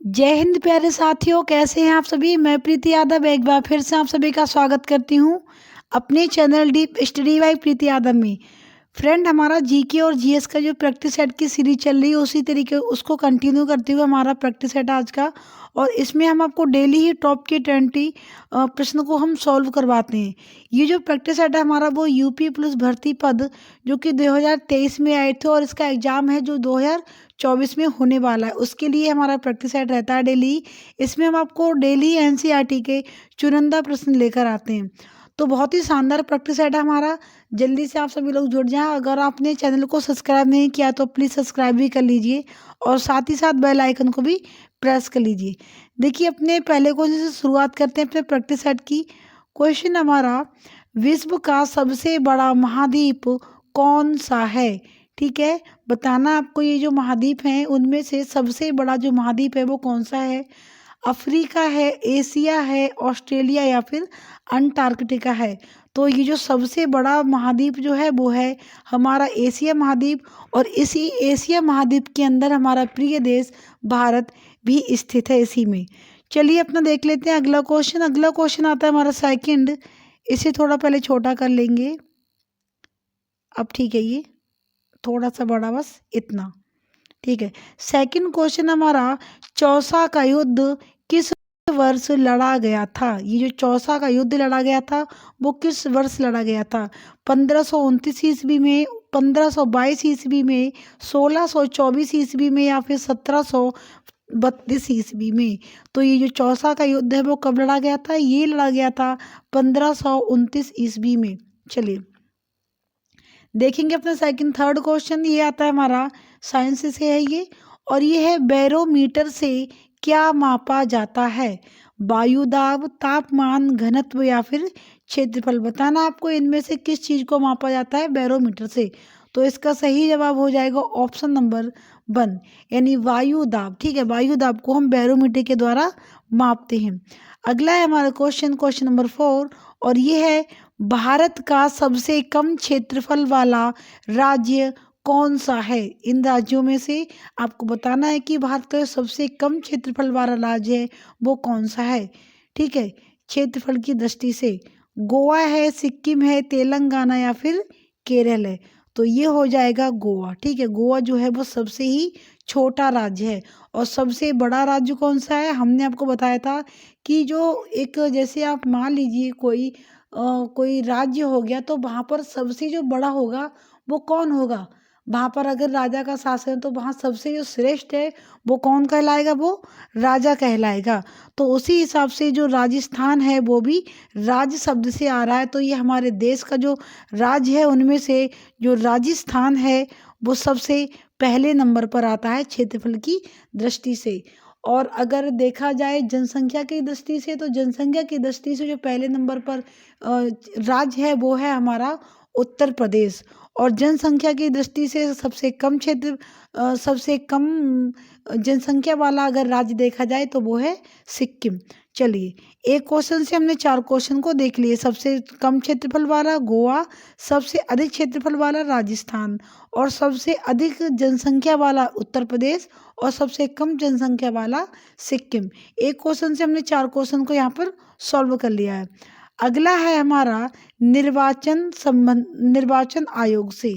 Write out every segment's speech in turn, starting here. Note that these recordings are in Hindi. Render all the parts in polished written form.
जय हिंद प्यारे साथियों, कैसे हैं आप सभी। मैं प्रीति यादव एक बार फिर से आप सभी का स्वागत करती हूं अपने चैनल डीप स्टडी बाय प्रीति यादव में। फ्रेंड, हमारा जीके और जीएस का जो प्रैक्टिस सेट की सीरीज चल रही है उसी तरीके उसको कंटिन्यू करते हुए हमारा प्रैक्टिस सेट आज का। और इसमें हम आपको डेली ही टॉप के 20 प्रश्न को हम सॉल्व करवाते हैं। ये जो प्रैक्टिस सेट है हमारा वो यूपी पुलिस भर्ती पद जो कि 2023 में आए थे और इसका एग्जाम है जो 2024 में होने वाला है, उसके लिए हमारा प्रैक्टिस सेट रहता है डेली। इसमें हम आपको डेली एनसीईआरटी के चुनिंदा प्रश्न लेकर आते हैं। तो बहुत ही शानदार प्रैक्टिस सेट है हमारा। जल्दी से आप सभी लोग जुड़ जाएं। अगर आपने चैनल को सब्सक्राइब नहीं किया तो प्लीज़ सब्सक्राइब भी कर लीजिए और साथ ही साथ बेल आइकन को भी प्रेस कर लीजिए। देखिए, अपने पहले क्वेश्चन से शुरुआत करते हैं अपने प्रैक्टिस सेट की। क्वेश्चन हमारा, विश्व का सबसे बड़ा महाद्वीप कौन सा है। ठीक है, बताना आपको ये जो महाद्वीप हैं उनमें से सबसे बड़ा जो महाद्वीप है वो कौन सा है। अफ्रीका है, एशिया है, ऑस्ट्रेलिया या फिर अंटार्कटिका है। तो ये जो सबसे बड़ा महाद्वीप जो है वो है हमारा एशिया महाद्वीप। और इसी एशिया महाद्वीप के अंदर हमारा प्रिय देश भारत भी स्थित है इसी में। चलिए अपना देख लेते हैं अगला क्वेश्चन। अगला क्वेश्चन आता है हमारा सेकंड। इसे थोड़ा पहले छोटा कर लेंगे। अब ठीक है, ये थोड़ा सा बड़ा, बस इतना। ठीक है, सेकंड क्वेश्चन हमारा, चौसा का युद्ध किस वर्ष लड़ा गया था। ये जो चौसा का युद्ध लड़ा गया था वो किस वर्ष लड़ा गया था। 1529 ईस्वी में, 1522 ईस्वी में, 1624 ईस्वी में या फिर 1732 ईस्वी में। तो ये जो चौसा का युद्ध है वो कब लड़ा गया था। ये लड़ा गया था 1529 ईस्वी में। चलिए देखेंगे अपना सेकंड थर्ड क्वेश्चन। ये आता है हमारा साइंस से है ये, और ये है, बैरोमीटर से क्या मापा जाता है। वायु दाब, तापमान, घनत्व या फिर क्षेत्रफल। बताना आपको इनमें से किस चीज को मापा जाता है बैरोमीटर से। तो इसका सही जवाब हो जाएगा ऑप्शन नंबर 1, यानी वायु दाब। ठीक है, वायु दाब को हम बैरोमीटर के द्वारा मापते हैं। अगला है हमारा क्वेश्चन, क्वेश्चन नंबर 4, और ये है, भारत का सबसे कम क्षेत्रफल वाला राज्य कौन सा है। इन राज्यों में से आपको बताना है कि भारत का सबसे कम क्षेत्रफल वाला राज्य है वो कौन सा है। ठीक है, क्षेत्रफल की दृष्टि से गोवा है, सिक्किम है, तेलंगाना या फिर केरल है। तो ये हो जाएगा गोवा। ठीक है, गोवा जो है वो सबसे ही छोटा राज्य है। और सबसे बड़ा राज्य कौन सा है, हमने आपको बताया था कि जो एक, जैसे आप मान लीजिए कोई राज्य हो गया तो वहाँ पर सबसे जो बड़ा होगा वो कौन होगा। वहाँ पर अगर राजा का शासन है तो वहाँ सबसे जो श्रेष्ठ है वो कौन कहलाएगा, वो राजा कहलाएगा। तो उसी हिसाब से जो राजस्थान है वो भी राज्य शब्द से आ रहा है। तो ये हमारे देश का जो राज्य है उनमें से जो राजस्थान है वो सबसे पहले नंबर पर आता है क्षेत्रफल की दृष्टि से। और अगर देखा जाए जनसंख्या की दृष्टि से तो जनसंख्या की दृष्टि से जो पहले नंबर पर राज्य है वो है हमारा उत्तर प्रदेश। और जनसंख्या की दृष्टि से सबसे कम जनसंख्या वाला अगर राज्य देखा जाए तो वो है सिक्किम। चलिए, एक क्वेश्चन से हमने 4 क्वेश्चन को देख लिए। सबसे कम क्षेत्रफल वाला गोवा, सबसे अधिक क्षेत्रफल वाला राजस्थान, और सबसे अधिक जनसंख्या वाला उत्तर प्रदेश, और सबसे कम जनसंख्या वाला सिक्किम। एक क्वेश्चन से हमने 4 क्वेश्चन को यहाँ पर सॉल्व कर लिया है। अगला है हमारा निर्वाचन आयोग से।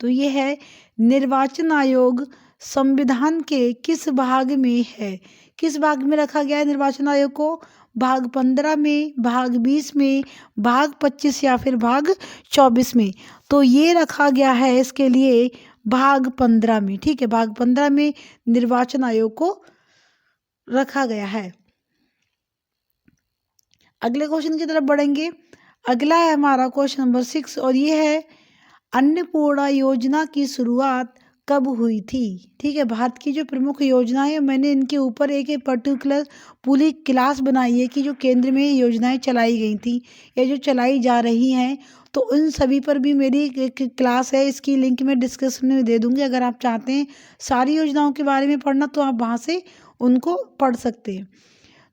तो ये है, निर्वाचन आयोग संविधान के किस भाग में है। किस भाग में रखा गया है निर्वाचन आयोग को। भाग 15 में, भाग 20 में, भाग 25 या फिर भाग 24 में। तो ये रखा गया है इसके लिए भाग 15 में। ठीक है, भाग 15 में निर्वाचन आयोग को रखा गया है। अगले क्वेश्चन की तरफ बढ़ेंगे। अगला है हमारा क्वेश्चन नंबर 6, और ये है, अन्नपूर्णा योजना की शुरुआत कब हुई थी। ठीक है, भारत की जो प्रमुख योजना है मैंने इनके ऊपर एक पर्टिकुलर पूरी क्लास बनाई है कि जो केंद्र में योजनाएं चलाई गई थी या जो चलाई जा रही हैं, तो उन सभी पर भी मेरी एक क्लास है। इसकी लिंक मैं डिस्क्रिप्शन में दे दूंगी। अगर आप चाहते हैं सारी योजनाओं के बारे में पढ़ना तो आप वहाँ से उनको पढ़ सकते हैं।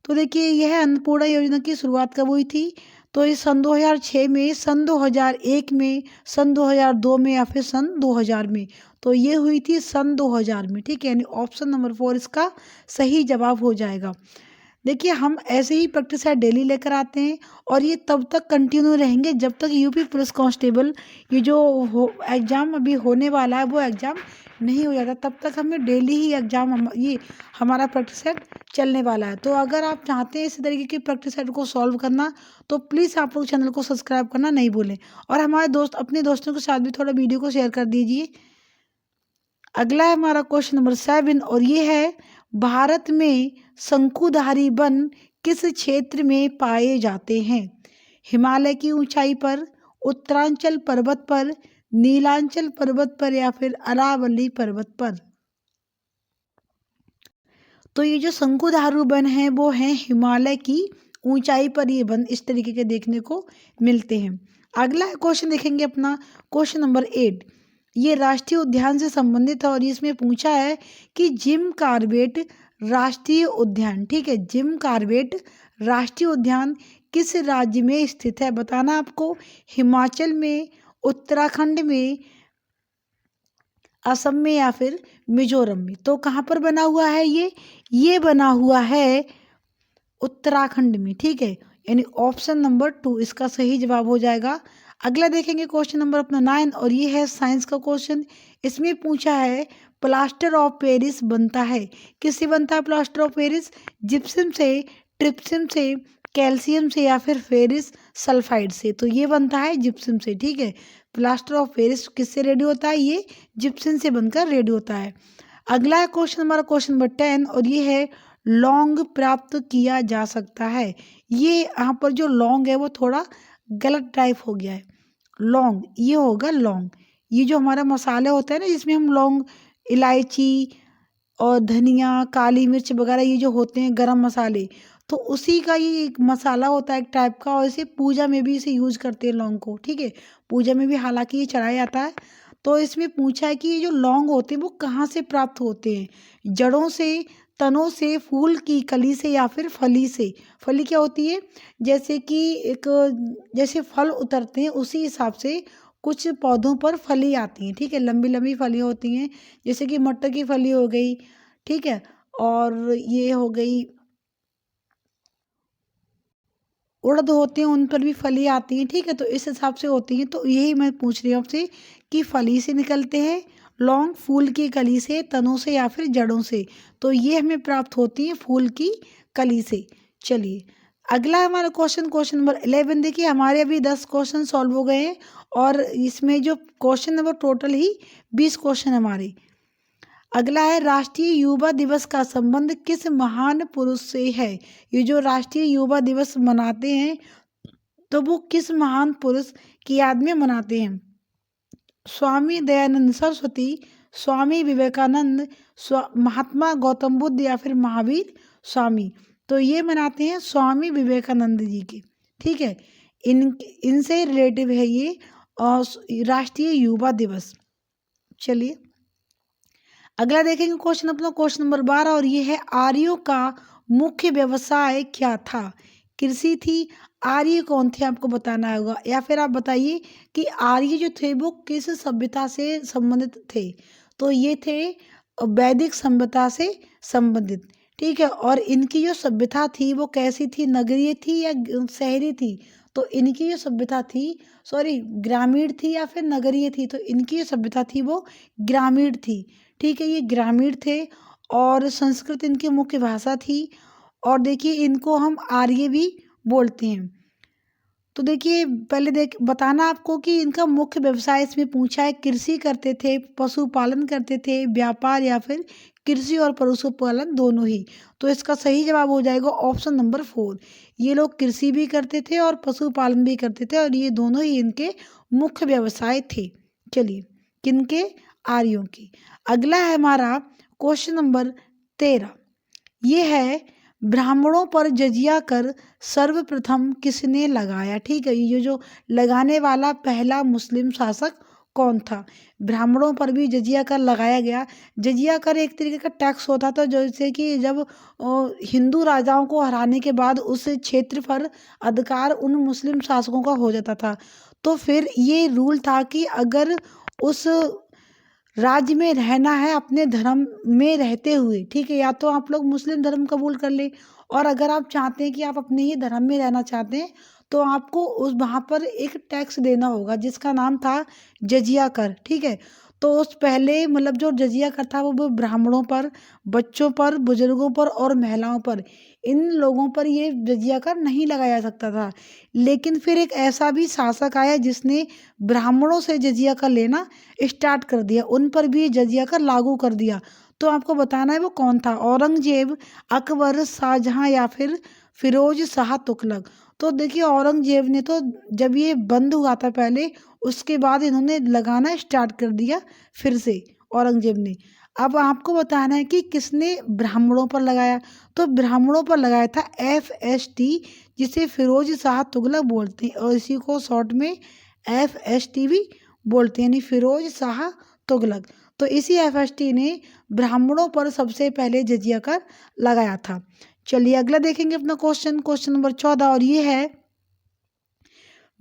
तो देखिए, यह अन्नपूर्णा योजना की शुरुआत कब हुई थी। तो ये सन 2006 में, सन 2001 में, सन 2002 में या फिर सन 2000 में। तो ये हुई थी सन 2000 में, ठीक है, यानी ऑप्शन नंबर 4 इसका सही जवाब हो जाएगा। देखिए हम ऐसे ही प्रैक्टिस सेट डेली लेकर आते हैं और ये तब तक कंटिन्यू रहेंगे जब तक यूपी पुलिस कांस्टेबल ये जो एग्ज़ाम अभी होने वाला है वो एग्ज़ाम नहीं हो जाता, तब तक हमें डेली ही एग्ज़ाम ये हमारा प्रैक्टिस सेट चलने वाला है। तो अगर आप चाहते हैं इसी तरीके की प्रैक्टिस सेट को सॉल्व करना तो प्लीज़ आप लोग चैनल को सब्सक्राइब करना नहीं भूलें और हमारे दोस्त अपने दोस्तों के साथ भी थोड़ा वीडियो को शेयर कर दीजिए। अगला है हमारा क्वेश्चन नंबर 7 और ये है भारत में शंकुधारी वन किस क्षेत्र में पाए जाते हैं? हिमालय की ऊंचाई पर, उत्तरांचल पर्वत पर, नीलांचल पर्वत पर या फिर अरावली पर्वत पर? तो ये जो शंकुधारू वन है वो है हिमालय की ऊंचाई पर ये वन इस तरीके के देखने को मिलते हैं। अगला क्वेश्चन देखेंगे अपना क्वेश्चन नंबर 8। ये राष्ट्रीय उद्यान से संबंधित है और इसमें पूछा है कि जिम कॉर्बेट राष्ट्रीय उद्यान, ठीक है, जिम कॉर्बेट राष्ट्रीय उद्यान किस राज्य में स्थित है? बताना आपको, हिमाचल में, उत्तराखंड में, असम में या फिर मिजोरम में। तो कहाँ पर बना हुआ है ये बना हुआ है उत्तराखंड में, ठीक है, यानी ऑप्शन नंबर 2 इसका सही जवाब हो जाएगा। अगला देखेंगे क्वेश्चन नंबर अपना 9 और ये है साइंस का क्वेश्चन। इसमें पूछा है प्लास्टर ऑफ पेरिस बनता है, किससे बनता है प्लास्टर ऑफ पेरिस? जिप्सम से, ट्रिप्सम से, कैल्शियम से या फिर फेरिस सल्फाइड से? तो ये बनता है जिप्सम से, ठीक है। प्लास्टर ऑफ पेरिस किससे रेडी होता है? ये जिप्सम से बनकर रेडी होता है। अगला है क्वेश्चन हमारा क्वेश्चन नंबर 10 और ये है लौंग प्राप्त किया जा सकता है। ये यहाँ पर जो लौंग है वो थोड़ा गलत टाइप हो गया है। लौंग ये होगा लौंग, ये जो हमारा मसाले होते हैं ना जिसमें हम लौंग, इलायची और धनिया, काली मिर्च वगैरह ये जो होते हैं गरम मसाले, तो उसी का ये एक मसाला होता है एक टाइप का और इसे पूजा में भी इसे यूज करते हैं लौंग को, ठीक है, पूजा में भी हालांकि ये चढ़ाया जाता है। तो इसमें पूछा है कि ये जो लौंग होते हैं वो कहाँ से प्राप्त होते हैं? जड़ों से, तनों से, फूल की कली से या फिर फली से? फली क्या होती है? जैसे कि एक जैसे फल उतरते हैं उसी हिसाब से कुछ पौधों पर फली आती हैं, ठीक है, लंबी लंबी फली होती हैं, जैसे कि मटर की फली हो गई, ठीक है, और ये हो गई उड़द होते हैं उन पर भी फली आती हैं, ठीक है, तो इस हिसाब से होती हैं। तो यही मैं पूछ रही हूँ आपसे कि फली से निकलते हैं लौंग, फूल की कली से, तनों से या फिर जड़ों से? तो ये हमें प्राप्त होती है फूल की कली से। चलिए अगला हमारा क्वेश्चन नंबर 11। देखिए हमारे अभी 10 क्वेश्चन सॉल्व हो गए हैं और इसमें जो क्वेश्चन है वो टोटल ही 20 क्वेश्चन हमारे। अगला है राष्ट्रीय युवा दिवस का संबंध किस महान पुरुष से है? ये जो राष्ट्रीय युवा दिवस मनाते हैं तो वो किस महान पुरुष की याद में मनाते हैं? स्वामी दयानंद सरस्वती, स्वामी विवेकानंद, महात्मा गौतम बुद्ध या फिर महावीर स्वामी? तो ये मनाते हैं स्वामी विवेकानंद जी के, ठीक है, इनसे रिलेटिव है ये राष्ट्रीय युवा दिवस। चलिए अगला देखेंगे क्वेश्चन अपना क्वेश्चन नंबर 12 और ये है आर्यों का मुख्य व्यवसाय क्या था? कृषि थी? आर्य कौन थे आपको बताना होगा, या फिर आप बताइए कि आर्य जो थे वो किस सभ्यता से संबंधित थे? तो ये थे वैदिक सभ्यता से संबंधित, ठीक है, और इनकी जो सभ्यता थी वो कैसी थी? नगरीय थी या शहरी थी? तो इनकी जो सभ्यता थी, सॉरी, ग्रामीण थी या फिर नगरीय थी? तो इनकी जो सभ्यता थी वो ग्रामीण थी, ठीक है, ये ग्रामीण थे और संस्कृत इनकी मुख्य भाषा थी और देखिए इनको हम आर्य भी बोलते हैं। तो देखिए पहले बताना आपको कि इनका मुख्य व्यवसाय इसमें पूछा है कृषि करते थे, पशुपालन करते थे, व्यापार या फिर कृषि और पशुपालन दोनों ही? तो इसका सही जवाब हो जाएगा ऑप्शन नंबर 4। ये लोग कृषि भी करते थे और पशुपालन भी करते थे और ये दोनों ही इनके मुख्य व्यवसाय थे। चलिए किनके? आर्यों की। अगला है हमारा क्वेश्चन नंबर 13। ये है ब्राह्मणों पर जजिया कर सर्वप्रथम किसने लगाया? ठीक है, ये जो लगाने वाला पहला मुस्लिम शासक कौन था? ब्राह्मणों पर भी जजिया कर लगाया गया। जजिया कर एक तरीके का टैक्स होता था जैसे कि जब हिंदू राजाओं को हराने के बाद उस क्षेत्र पर अधिकार उन मुस्लिम शासकों का हो जाता था, तो फिर ये रूल था कि अगर उस राज्य में रहना है अपने धर्म में रहते हुए, ठीक है, या तो आप लोग मुस्लिम धर्म कबूल कर ले, और अगर आप चाहते हैं कि आप अपने ही धर्म में रहना चाहते हैं तो आपको उस वहाँ पर एक टैक्स देना होगा जिसका नाम था जजिया कर, ठीक है। तो उस पहले मतलब जो जजिया कर था वो ब्राह्मणों पर, बच्चों पर, बुजुर्गों पर और महिलाओं पर, इन लोगों पर ये जजिया कर नहीं लगाया जा सकता था। लेकिन फिर एक ऐसा भी शासक आया जिसने ब्राह्मणों से जजिया कर लेना स्टार्ट कर दिया, उन पर भी ये जजिया कर लागू कर दिया। तो आपको बताना है वो कौन था, औरंगजेब, अकबर, शाहजहां या फिर फिरोज शाह तुगलक। तो देखिए औरंगजेब ने तो जब ये बंद हुआ था पहले, उसके बाद इन्होंने लगाना स्टार्ट कर दिया फिर से, औरंगजेब ने। अब आपको बताना है कि किसने ब्राह्मणों पर लगाया। तो ब्राह्मणों पर लगाया था FST, जिसे फिरोज शाह तुगलक बोलते हैं, और इसी को शॉर्ट में FST भी बोलते हैं, यानी फिरोज शाह तुगलक। तो इसी FST ने ब्राह्मणों पर सबसे पहले जजिया कर लगाया था। चलिए अगला देखेंगे अपना क्वेश्चन नंबर 14, और ये है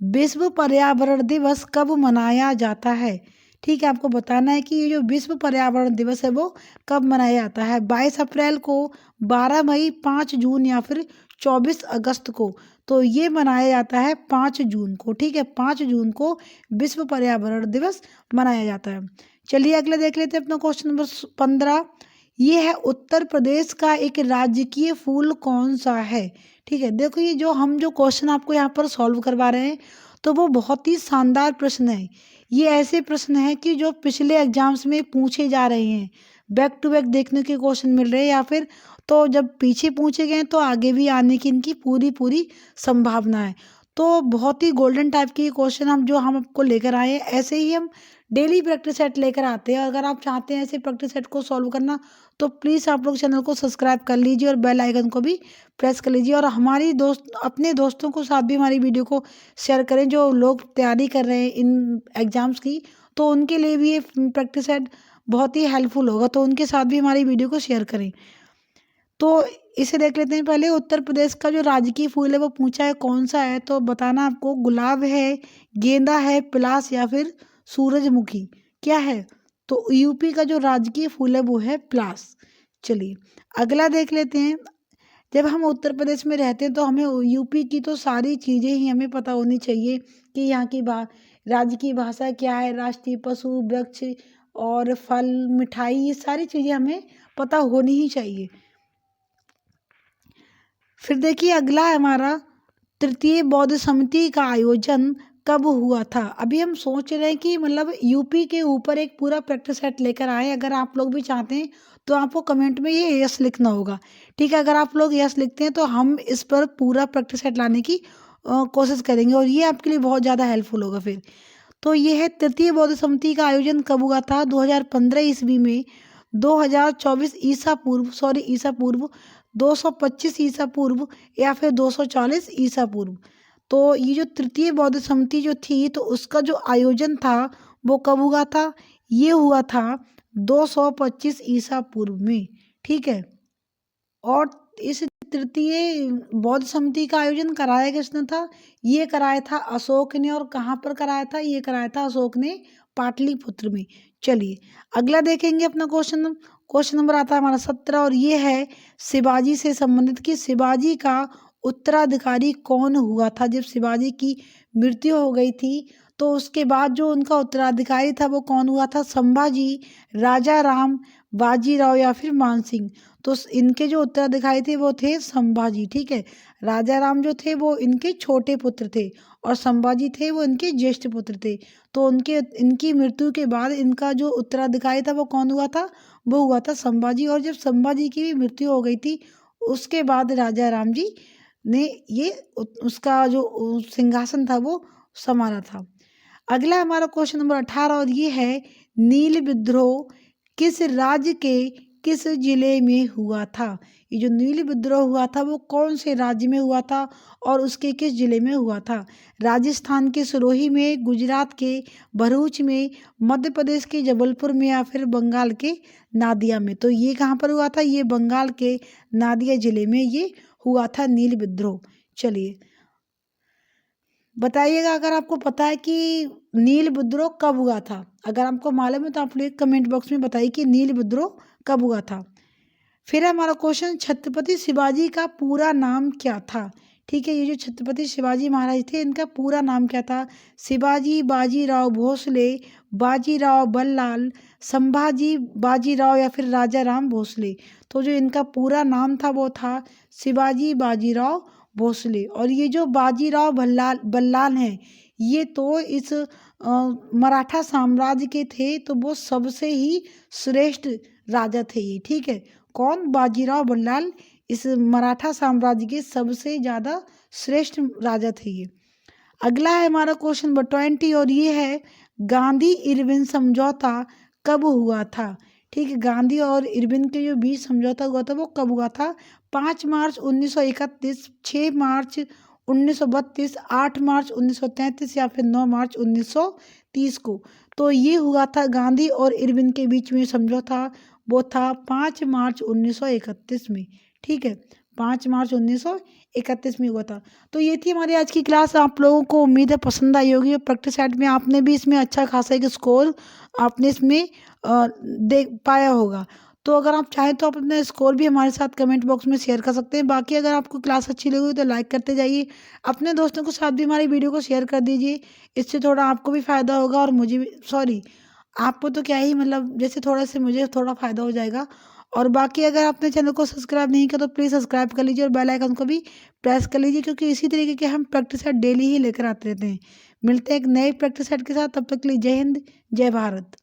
विश्व पर्यावरण दिवस कब मनाया जाता है। ठीक है, आपको बताना है कि ये जो विश्व पर्यावरण दिवस है वो कब मनाया जाता है। 22 अप्रैल को, 12 मई, 5 जून या फिर 24 अगस्त को। तो ये मनाया जाता है 5 जून को, ठीक है, 5 जून को विश्व पर्यावरण दिवस मनाया जाता है। चलिए अगले देख लेते हैं अपना क्वेश्चन नंबर 15। ये है उत्तर प्रदेश का एक राजकीय फूल कौन सा है। ठीक है, देखो ये जो क्वेश्चन आपको यहाँ पर सॉल्व करवा रहे हैं तो वो बहुत ही शानदार प्रश्न है। ये ऐसे प्रश्न हैं कि जो पिछले एग्जाम्स में पूछे जा रहे हैं, बैक टू बैक देखने के क्वेश्चन मिल रहे हैं, या फिर तो जब पीछे पूछे गए तो आगे भी आने की इनकी पूरी पूरी संभावना है। तो बहुत ही गोल्डन टाइप के क्वेश्चन हम आपको लेकर आए हैं। ऐसे ही हम डेली प्रैक्टिस सेट लेकर आते हैं, और अगर आप चाहते हैं ऐसे प्रैक्टिस सेट को सॉल्व करना तो प्लीज़ आप लोग चैनल को सब्सक्राइब कर लीजिए और बेल आइकन को भी प्रेस कर लीजिए, और हमारी अपने दोस्तों को साथ भी हमारी वीडियो को शेयर करें जो लोग तैयारी कर रहे हैं इन एग्जाम्स की। तो उनके लिए भी ये प्रैक्टिस सेट बहुत ही हेल्पफुल होगा, तो उनके साथ भी हमारी वीडियो को शेयर करें। तो इसे देख लेते हैं पहले। उत्तर प्रदेश का जो राजकीय फूल है वो पूछा है कौन सा है, तो बताना आपको गुलाब है, गेंदा है, पलास या फिर सूरजमुखी, क्या है। तो यूपी का जो राजकीय फूल है वो है पलास। चलिए अगला देख लेते हैं। जब हम उत्तर प्रदेश में रहते हैं तो हमें यूपी की तो सारी चीज़ें ही हमें पता होनी चाहिए कि यहाँ की राज्य की भाषा क्या है, राष्ट्रीय पशु, वृक्ष और फल, मिठाई, ये सारी चीज़ें हमें पता होनी ही चाहिए। फिर देखिए अगला है हमारा, तृतीय बौद्ध समिति का आयोजन कब हुआ था। अभी हम सोच रहे हैं कि मतलब यूपी के ऊपर एक पूरा प्रैक्टिस सेट लेकर आए। अगर आप लोग भी चाहते हैं तो आपको कमेंट में ये यस लिखना होगा, ठीक है। अगर आप लोग यस लिखते हैं तो हम इस पर पूरा प्रैक्टिस सेट लाने की कोशिश करेंगे, और ये आपके लिए बहुत ज़्यादा हेल्पफुल होगा फिर। तो ये है तृतीय बौद्ध समिति का आयोजन कब हुआ था, 2015 ईस्वी में, 2024 ईसा पूर्व, 225 ईसा पूर्व या फिर 240 ईसा पूर्व। तो ये जो तृतीय बौद्ध समिति जो थी तो उसका जो आयोजन था वो कब हुआ था, ये हुआ था 225 ईसा पूर्व में, ठीक है। और इस तृतीय बौद्ध समिति का आयोजन कराया किसने था, ये कराया था अशोक ने। और कहाँ पर कराया था, ये कराया था अशोक ने पाटलिपुत्र में। चलिए अगला देखेंगे अपना क्वेश्चन नंबर आता है हमारा 17, और ये है शिवाजी से संबंधित कि शिवाजी का उत्तराधिकारी कौन हुआ था। जब शिवाजी की मृत्यु हो गई थी तो उसके बाद जो उनका उत्तराधिकारी था वो कौन हुआ था, संभाजी, राजा राम, बाजीराव या फिर मानसिंह। तो इनके जो उत्तराधिकारी थे वो थे संभाजी, ठीक है। राजा राम जो थे वो इनके छोटे पुत्र थे, और संभाजी थे वो इनके ज्येष्ठ पुत्र थे। तो इनकी मृत्यु के बाद इनका जो उत्तराधिकारी था वो कौन हुआ था, वो हुआ था संभाजी। और जब संभाजी की भी मृत्यु हो गई थी उसके बाद राजा राम जी ने ये उसका जो सिंहासन था वो संभाला था। अगला हमारा क्वेश्चन नंबर 18, और ये है नील विद्रोह किस राज्य के किस जिले में हुआ था। ये जो नील विद्रोह हुआ था वो कौन से राज्य में हुआ था और उसके किस जिले में हुआ था। राजस्थान के सिरोही में, गुजरात के भरूच में, मध्य प्रदेश के जबलपुर में या फिर बंगाल के नादिया में। तो ये कहाँ पर हुआ था, ये बंगाल के नादिया जिले में ये हुआ था नील विद्रोह। चलिए बताइएगा अगर आपको पता है कि नील विद्रोह कब हुआ था। अगर आपको मालूम है तो आप लोग कमेंट बॉक्स में बताइए कि नील विद्रोह कब हुआ था। फिर हमारा क्वेश्चन, छत्रपति शिवाजी का पूरा नाम क्या था। ठीक है, ये जो छत्रपति शिवाजी महाराज थे इनका पूरा नाम क्या था। शिवाजी बाजीराव भोसले, बाजीराव बल्लाल, संभाजी बाजीराव या फिर राजा राम भोसले। तो जो इनका पूरा नाम था वो था शिवाजी बाजीराव भोसले। और ये जो बाजीराव बल्लाल बल्लाल हैं ये तो इस मराठा साम्राज्य के थे, तो वो सबसे ही श्रेष्ठ राजा थे ये। ठीक है, कौन, बाजीराव बल्लाल इस मराठा साम्राज्य के सबसे ज़्यादा श्रेष्ठ राजा थे ये। अगला है हमारा क्वेश्चन नंबर 20 और ये है, गांधी इरविन समझौता कब हुआ था। ठीक है, गांधी और इरविन के जो बीच समझौता हुआ था वो कब हुआ था। 5 मार्च 1931, 6 मार्च 1932, 8 मार्च 1933 या फिर 9 मार्च 1930 को। तो ये हुआ था गांधी और इरविन के बीच में समझौता, वो था 5 मार्च 1931 में। ठीक है, 5 मार्च 1931 में हुआ था। तो ये थी हमारी आज की क्लास। आप लोगों को उम्मीद है पसंद आई होगी। और प्रैक्टिस सेट में आपने भी इसमें अच्छा खासा एक स्कोर आपने इसमें देख पाया होगा। तो अगर आप चाहें तो आप अपना स्कोर भी हमारे साथ कमेंट बॉक्स में शेयर कर सकते हैं। बाकी अगर आपको क्लास अच्छी लगी तो लाइक करते जाइए, अपने दोस्तों के साथ भी हमारी वीडियो को शेयर कर दीजिए। इससे थोड़ा आपको भी फ़ायदा होगा और मुझे भी, सॉरी आपको तो क्या ही, मतलब जैसे थोड़ा से मुझे थोड़ा फ़ायदा हो जाएगा। और बाकी अगर आपने चैनल को सब्सक्राइब नहीं किया तो प्लीज़ सब्सक्राइब कर लीजिए और बेल आइकन को भी प्रेस कर लीजिए, क्योंकि इसी तरीके के हम प्रैक्टिस सेट डेली ही लेकर आते रहते हैं। मिलते हैं एक नए प्रैक्टिस सेट के साथ, तब तक के लिए जय हिंद, जय भारत।